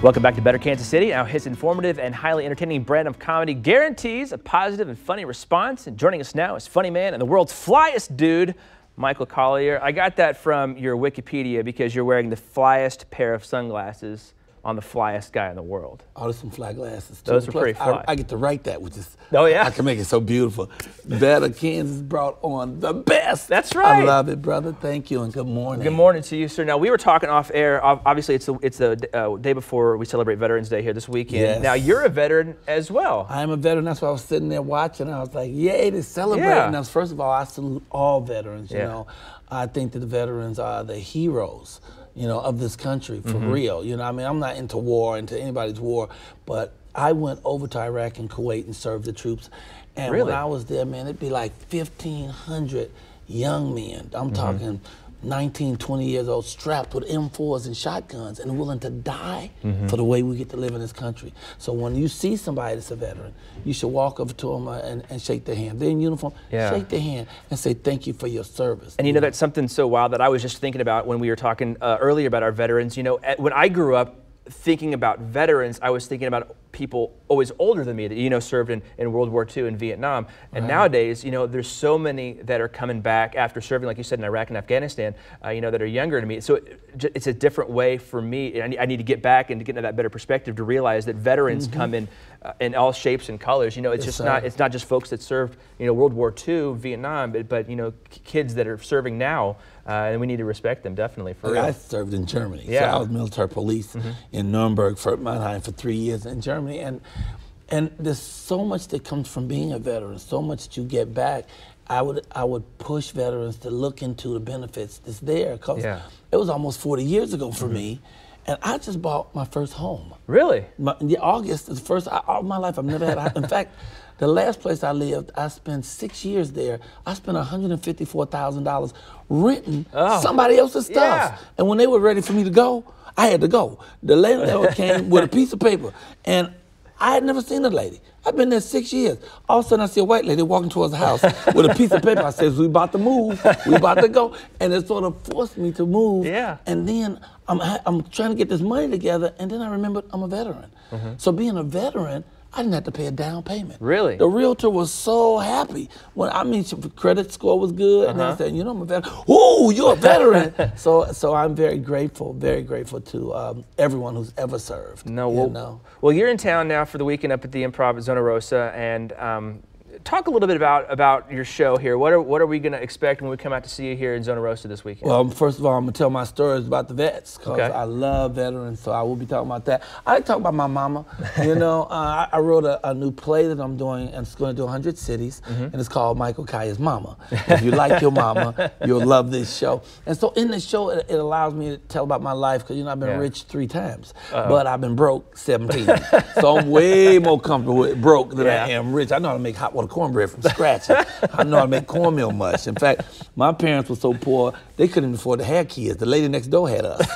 Welcome back to Better Kansas City. Now, his informative and highly entertaining brand of comedy guarantees a positive and funny response. And joining us now is funny man and the world's flyest dude, Michael Colyer. I got that from your Wikipedia because you're wearing the flyest pair of sunglasses on the flyest guy in the world. Oh, there's some fly glasses too. Those are pretty fly. I get to write that, which is, oh yeah, I can make it so beautiful. Better Kansas brought on the best. That's right. I love it, brother. Thank you and good morning. Good morning to you, sir. Now, we were talking off air. Obviously, it's the day before we celebrate Veterans Day here this weekend. Yes. Now, you're a veteran as well. I'm a veteran. That's why I was sitting there watching. I was like, yay, they're celebrating. Yeah. Now, first of all, I salute all veterans. You Yeah. know, I think that the veterans are the heroes, you know, of this country, for real. You know, I mean, I'm not into war, into anybody's war, but I went over to Iraq and Kuwait and served the troops. And Really? when I was there, man, it'd be like 1,500 young men. I'm talking 19, 20 years old, strapped with M4s and shotguns and willing to die for the way we get to live in this country. So when you see somebody that's a veteran, you should walk over to them and shake their hand. They're in uniform, shake their hand and say thank you for your service. And you know, that's something so wild that I was just thinking about when we were talking earlier about our veterans. You know, when I grew up thinking about veterans, I was thinking about people always older than me that, you know, served in World War II and Vietnam. And nowadays, you know, there's so many that are coming back after serving, like you said, in Iraq and Afghanistan, you know, that are younger than me. So it's a different way for me. I need to get back and to get into that better perspective to realize that veterans come in all shapes and colors. You know, it's just it's not just folks that served, you know, World War II, Vietnam, but you know, kids that are serving now, and we need to respect them definitely. For real. I served in Germany. Yeah. So I was military police in Nuremberg, Fort Mannheim for 3 years in Germany. And there's so much that comes from being a veteran, so much that you get back. I would push veterans to look into the benefits that's there, because it was almost 40 years ago for me, and I just bought my first home. Really? August is the first, all my life I've never had, in fact, the last place I lived, I spent 6 years there. I spent $154,000 renting somebody else's stuff. Yeah. And when they were ready for me to go, I had to go. The landlord came with a piece of paper, and I had never seen a lady. I've been there 6 years. All of a sudden, I see a white lady walking towards the house with a piece of paper. I says, we about to move. We about to go. And it sort of forced me to move. Yeah. And then I'm trying to get this money together, and then I remembered I'm a veteran. So being a veteran, I didn't have to pay a down payment. Really? The realtor was so happy. When I mean, credit score was good, and they said, you know, I'm a veteran. Ooh, you're a veteran. so I'm very grateful to everyone who's ever served. Well, you're in town now for the weekend up at the Improv at Zona Rosa, and talk a little bit about your show here. What are we going to expect when we come out to see you here in Zona Rosa this weekend? Well, first of all, I'm going to tell my stories about the vets, because I love veterans, so I will be talking about that. I like to talk about my mama. You know, I wrote a new play that I'm doing, and it's going to do 100 cities, and it's called Michael Colyer's Mama. If you like your mama, you'll love this show. And so in this show, it allows me to tell about my life, because, you know, I've been rich 3 times, but I've been broke 17. So I'm way more comfortable with broke than I am rich. I know how to make hot water cornbread from scratch. I know how to make cornmeal mush. In fact, my parents were so poor, they couldn't even afford to have kids. The lady next door had us.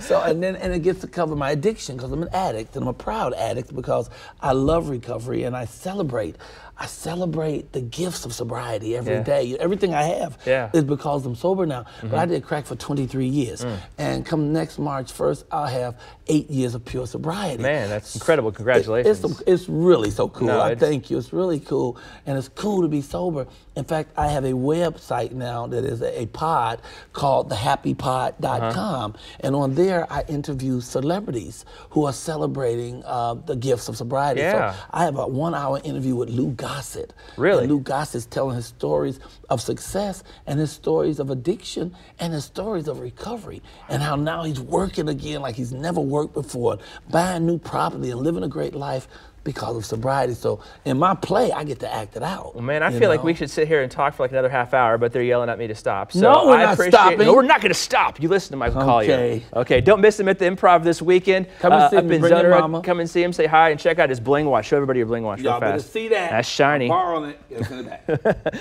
And it gets to cover my addiction, because I'm an addict, and I'm a proud addict, because I love recovery and I celebrate the gifts of sobriety every day. Everything I have is because I'm sober now. But I did crack for 23 years. And come next March 1st, I'll have 8 years of pure sobriety. Man, that's incredible. Congratulations. It's really so cool. No, I thank you. It's really cool. And it's cool to be sober. In fact, I have a website now that is a pod called thehappypod.com. And on there, I interview celebrities who are celebrating the gifts of sobriety. So I have a 1-hour interview with Lou Gossett. Really? And Lou Gossett's telling his stories of success, and his stories of addiction, and his stories of recovery, and how now he's working again like he's never worked before, buying new property and living a great life because of sobriety. So in my play, I get to act it out. Well, man, I feel like we should sit here and talk for like another half hour, but they're yelling at me to stop. So no, we're not stopping. No, we're not going to stop. You listen to Michael Colyer. Okay, don't miss him at the Improv this weekend. Come and see him, up in bring your mama. Come and see him, say hi, and check out his bling watch. Show everybody your bling watch real fast. Y'all better see that. That's shiny. Borrow it. Get it back.